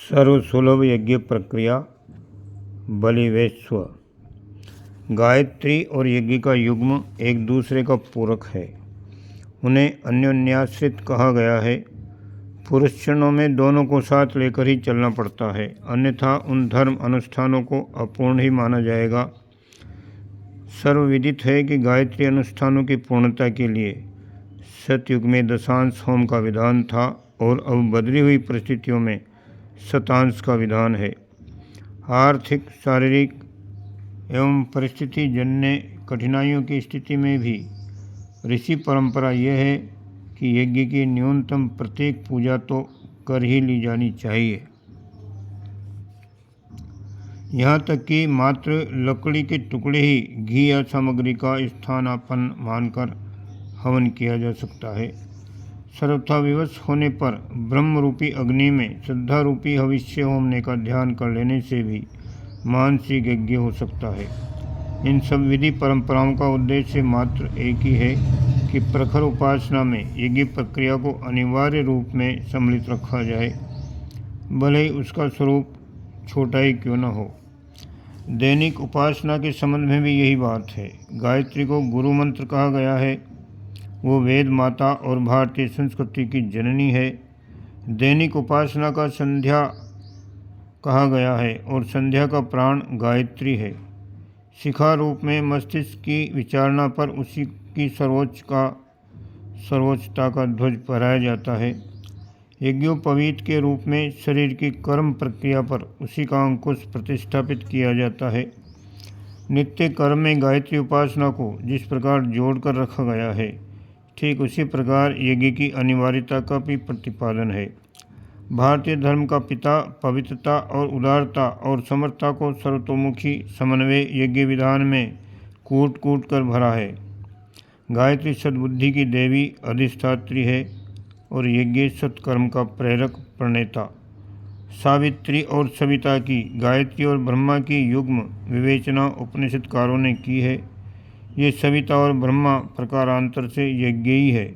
सर्वसुलभ यज्ञ प्रक्रिया बलिवेश्व। गायत्री और यज्ञ का युग्म एक दूसरे का पूरक है। उन्हें अन्योन्याश्रित कहा गया है। पुरुष क्षणों में दोनों को साथ लेकर ही चलना पड़ता है, अन्यथा उन धर्म अनुष्ठानों को अपूर्ण ही माना जाएगा। सर्वविदित है कि गायत्री अनुष्ठानों की पूर्णता के लिए सतयुग में दशांश होम का विधान था और अब बदली हुई परिस्थितियों में शतांश का विधान है। आर्थिक, शारीरिक एवं परिस्थिति जन्य कठिनाइयों की स्थिति में भी ऋषि परंपरा यह है कि यज्ञ की न्यूनतम प्रत्येक पूजा तो कर ही ली जानी चाहिए। यहाँ तक कि मात्र लकड़ी के टुकड़े ही घी या सामग्री का स्थानापन्न मानकर हवन किया जा सकता है। सर्वथा विवश होने पर ब्रह्म रूपी अग्नि में श्रद्धा रूपी हविष्य होमने का ध्यान कर लेने से भी मानसिक यज्ञ हो सकता है। इन सब विधि परंपराओं का उद्देश्य मात्र एक ही है कि प्रखर उपासना में यज्ञ प्रक्रिया को अनिवार्य रूप में सम्मिलित रखा जाए, भले ही उसका स्वरूप छोटा ही क्यों न हो। दैनिक उपासना के संबंध में भी यही बात है। गायत्री को गुरु मंत्र कहा गया है। वो वेद माता और भारतीय संस्कृति की जननी है। दैनिक उपासना का संध्या कहा गया है और संध्या का प्राण गायत्री है। शिखा रूप में मस्तिष्क की विचारणा पर उसी की सर्वोच्चता का ध्वज फहराया जाता है। यज्ञोपवीत के रूप में शरीर की कर्म प्रक्रिया पर उसी का अंकुश प्रतिष्ठापित किया जाता है। नित्य कर्म में गायत्री उपासना को जिस प्रकार जोड़कर रखा गया है, ठीक उसी प्रकार यज्ञ की अनिवार्यता का भी प्रतिपादन है। भारतीय धर्म का पिता पवित्रता और उदारता और समर्था को सर्वतोमुखी समन्वय यज्ञ विधान में कूट कूट कर भरा है। गायत्री सद्बुद्धि की देवी अधिष्ठात्री है और यज्ञ सत्कर्म का प्रेरक प्रणेता। सावित्री और सविता की, गायत्री और ब्रह्मा की युग्म विवेचना उपनिषदकारों ने की है। ये सविता और ब्रह्मा प्रकारांतर से यज्ञ ही है,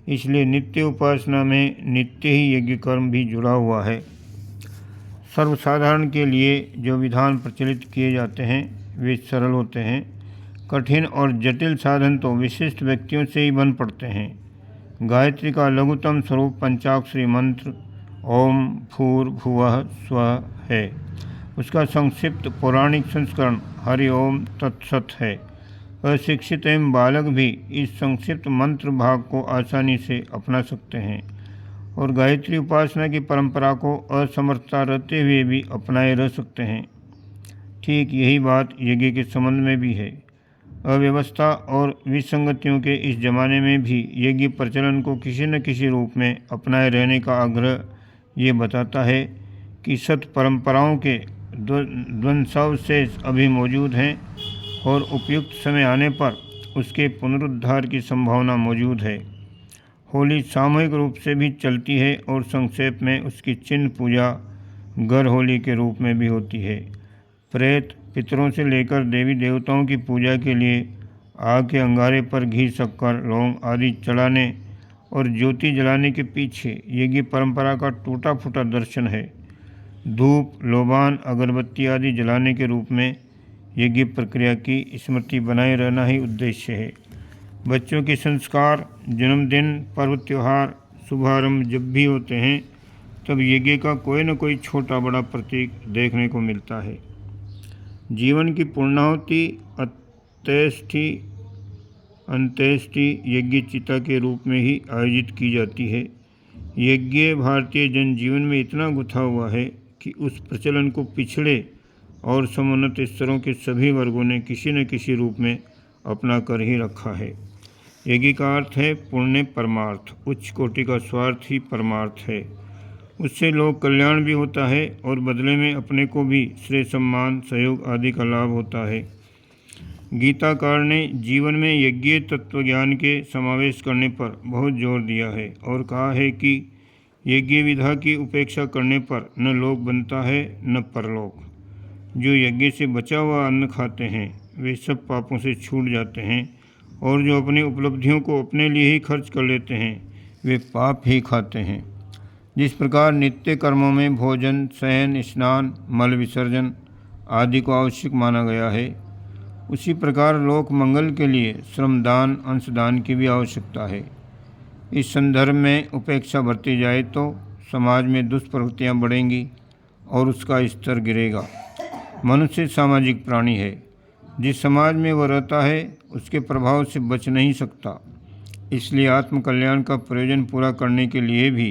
इसलिए नित्य उपासना में नित्य ही यज्ञ कर्म भी जुड़ा हुआ है। सर्वसाधारण के लिए जो विधान प्रचलित किए जाते हैं वे सरल होते हैं। कठिन और जटिल साधन तो विशिष्ट व्यक्तियों से ही बन पड़ते हैं। गायत्री का लघुतम स्वरूप पंचाक्षरी मंत्र ओम भूर्भुवः स्वः है। उसका संक्षिप्त पौराणिक संस्करण हरि ओम तत्सत है। अशिक्षित एवं बालक भी इस संक्षिप्त मंत्र भाग को आसानी से अपना सकते हैं और गायत्री उपासना की परंपरा को असमर्थता रहते हुए भी अपनाए रह सकते हैं। ठीक यही बात यज्ञ के संबंध में भी है। अव्यवस्था और विसंगतियों के इस जमाने में भी यज्ञ प्रचलन को किसी न किसी रूप में अपनाए रहने का आग्रह ये बताता है कि सत परंपराओं के ध्वंसावशेष अभी मौजूद हैं और उपयुक्त समय आने पर उसके पुनरुद्धार की संभावना मौजूद है। होली सामूहिक रूप से भी चलती है और संक्षेप में उसकी चिन्ह पूजा घर होली के रूप में भी होती है। प्रेत पितरों से लेकर देवी देवताओं की पूजा के लिए आग के अंगारे पर घी, शक्कर, लौंग आदि चढ़ाने और ज्योति जलाने के पीछे यज्ञ परंपरा का टूटा फूटा दर्शन है। धूप, लोबान, अगरबत्ती आदि जलाने के रूप में यज्ञ प्रक्रिया की स्मृति बनाए रहना ही उद्देश्य है। बच्चों के संस्कार, जन्मदिन, पर्व, त्यौहार, शुभारंभ जब भी होते हैं तब यज्ञ का कोई न कोई छोटा बड़ा प्रतीक देखने को मिलता है। जीवन की पूर्णाहुति अंत्येष्टि यज्ञ चिता के रूप में ही आयोजित की जाती है। यज्ञ भारतीय जनजीवन में इतना गुथा हुआ है कि उस प्रचलन को पिछड़े और समुन्नत स्तरों के सभी वर्गों ने किसी न किसी रूप में अपना कर ही रखा है। यज्ञ का अर्थ है पुण्य परमार्थ, उच्च कोटि का स्वार्थ ही परमार्थ है। उससे लोक कल्याण भी होता है और बदले में अपने को भी श्रेय, सम्मान, सहयोग आदि का लाभ होता है। गीताकार ने जीवन में यज्ञ तत्वज्ञान के समावेश करने पर बहुत जोर दिया है और कहा है कि यज्ञ विधा की उपेक्षा करने पर न लोक बनता है न परलोक। जो यज्ञ से बचा हुआ अन्न खाते हैं वे सब पापों से छूट जाते हैं और जो अपनी उपलब्धियों को अपने लिए ही खर्च कर लेते हैं वे पाप ही खाते हैं। जिस प्रकार नित्य कर्मों में भोजन, शयन, स्नान, मल विसर्जन आदि को आवश्यक माना गया है, उसी प्रकार लोक मंगल के लिए श्रमदान, अंशदान की भी आवश्यकता है। इस संदर्भ में उपेक्षा बरती जाए तो समाज में दुष्प्रवृत्तियाँ बढ़ेंगी और उसका स्तर गिरेगा। मनुष्य सामाजिक प्राणी है। जिस समाज में वह रहता है उसके प्रभाव से बच नहीं सकता। इसलिए आत्मकल्याण का प्रयोजन पूरा करने के लिए भी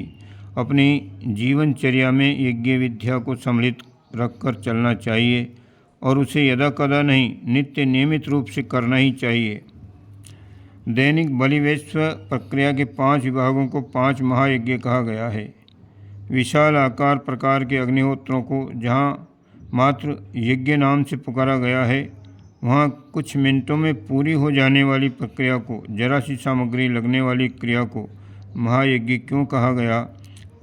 अपनी जीवनचर्या में यज्ञ विद्या को सम्मिलित रखकर चलना चाहिए और उसे यदा कदा नहीं, नित्य नियमित रूप से करना ही चाहिए। दैनिक बलिवेश्व प्रक्रिया के 5 विभागों को 5 महायज्ञ कहा गया है। विशाल आकार प्रकार के अग्निहोत्रों को जहाँ मात्र यज्ञ नाम से पुकारा गया है, वहाँ कुछ मिनटों में पूरी हो जाने वाली प्रक्रिया को, जरा सी सामग्री लगने वाली क्रिया को महायज्ञ क्यों कहा गया?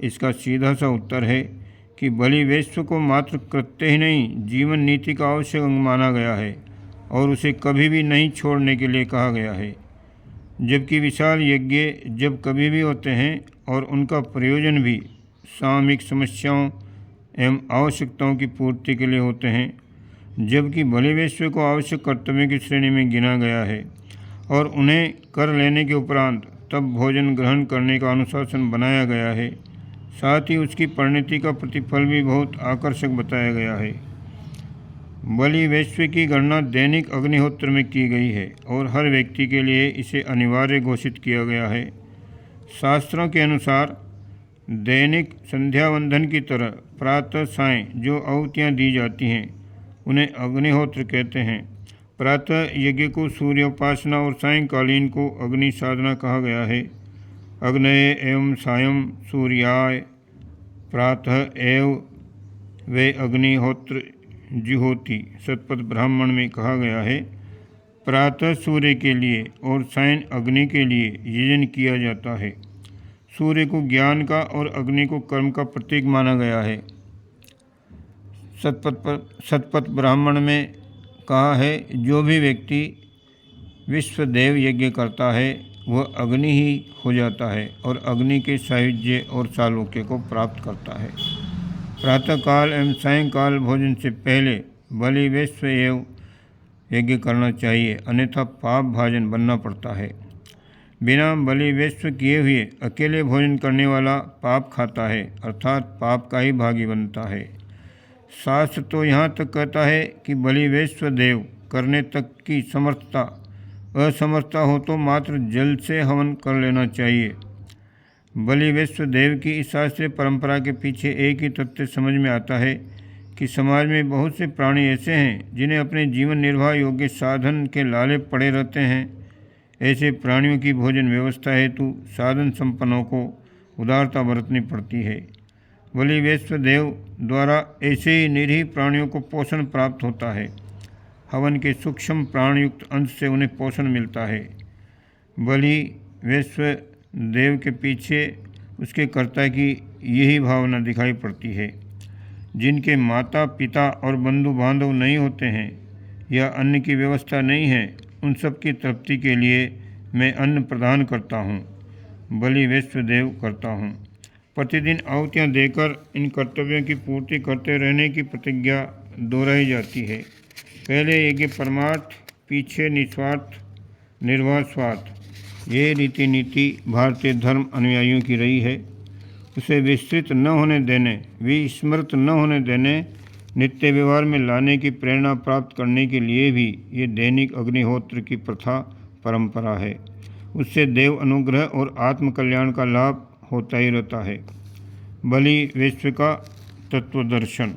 इसका सीधा सा उत्तर है कि बलिवेश्व को मात्र कृत्य ही नहीं, जीवन नीति का आवश्यक अंग माना गया है और उसे कभी भी नहीं छोड़ने के लिए कहा गया है। जबकि विशाल यज्ञ जब कभी भी होते हैं और उनका प्रयोजन भी सामूहिक समस्याओं एवं आवश्यकताओं की पूर्ति के लिए होते हैं, जबकि बलिवेश्व को आवश्यक कर्तव्यों की श्रेणी में गिना गया है और उन्हें कर लेने के उपरांत तब भोजन ग्रहण करने का अनुशासन बनाया गया है। साथ ही उसकी परिणति का प्रतिफल भी बहुत आकर्षक बताया गया है। बलिवेश्व की गणना दैनिक अग्निहोत्र में की गई है और हर व्यक्ति के लिए इसे अनिवार्य घोषित किया गया है। शास्त्रों के अनुसार दैनिक संध्या वंदन की तरह प्रातः सायं जो आहुतियाँ दी जाती हैं उन्हें अग्निहोत्र कहते हैं। प्रातः यज्ञ को सूर्योपासना और सायंकालीन को अग्नि साधना कहा गया है। अग्नये एवं सायं सूर्याय प्रातः एव वे अग्निहोत्र जुहोति शतपथ ब्राह्मण में कहा गया है। प्रातः सूर्य के लिए और सायं अग्नि के लिए यजन किया जाता है। सूर्य को ज्ञान का और अग्नि को कर्म का प्रतीक माना गया है। शतपथ ब्राह्मण में कहा है, जो भी व्यक्ति विश्वदेव यज्ञ करता है वह अग्नि ही हो जाता है और अग्नि के सायुज्य और सालोक्य को प्राप्त करता है। प्रातःकाल एवं सायंकाल भोजन से पहले बलिवेश्व एवं यज्ञ करना चाहिए, अन्यथा पाप भाजन बनना पड़ता है। बिना बलिवेश्व किए हुए अकेले भोजन करने वाला पाप खाता है, अर्थात पाप का ही भागी बनता है। शास्त्र तो यहाँ तक कहता है कि बलिवेश्व देव करने तक की असमर्थता हो तो मात्र जल से हवन कर लेना चाहिए। बलिवेश्व देव की इस शास्त्रीय परंपरा के पीछे एक ही तथ्य समझ में आता है कि समाज में बहुत से प्राणी ऐसे हैं जिन्हें अपने जीवन निर्वाह योग्य साधन के लाले पड़े रहते हैं। ऐसे प्राणियों की भोजन व्यवस्था हेतु साधन संपन्नों को उदारता बरतनी पड़ती है। बलिवेश्व देव द्वारा ऐसे ही निरीह प्राणियों को पोषण प्राप्त होता है। हवन के सूक्ष्म प्राणयुक्त अंश से उन्हें पोषण मिलता है। बलिवेश्व देव के पीछे उसके कर्ता की यही भावना दिखाई पड़ती है। जिनके माता पिता और बंधु बांधव नहीं होते हैं या अन्न की व्यवस्था नहीं है, उन सब की तृप्ति के लिए मैं अन्न प्रदान करता हूँ, बलिवेश्व देव करता हूँ। प्रतिदिन आहुतियाँ देकर इन कर्तव्यों की पूर्ति करते रहने की प्रतिज्ञा दोहराई जाती है। पहले यज्ञ परमार्थ, पीछे निस्वार्थ निर्वाह स्वार्थ। ये रीति नीति भारतीय धर्म अनुयायियों की रही है। उसे विस्तृत न होने देने, विस्मृत न होने देने, नित्य व्यवहार में लाने की प्रेरणा प्राप्त करने के लिए भी ये दैनिक अग्निहोत्र की प्रथा परंपरा है। उससे देव अनुग्रह और आत्मकल्याण का लाभ होता ही रहता है। बलिवेश्व का तत्वदर्शन।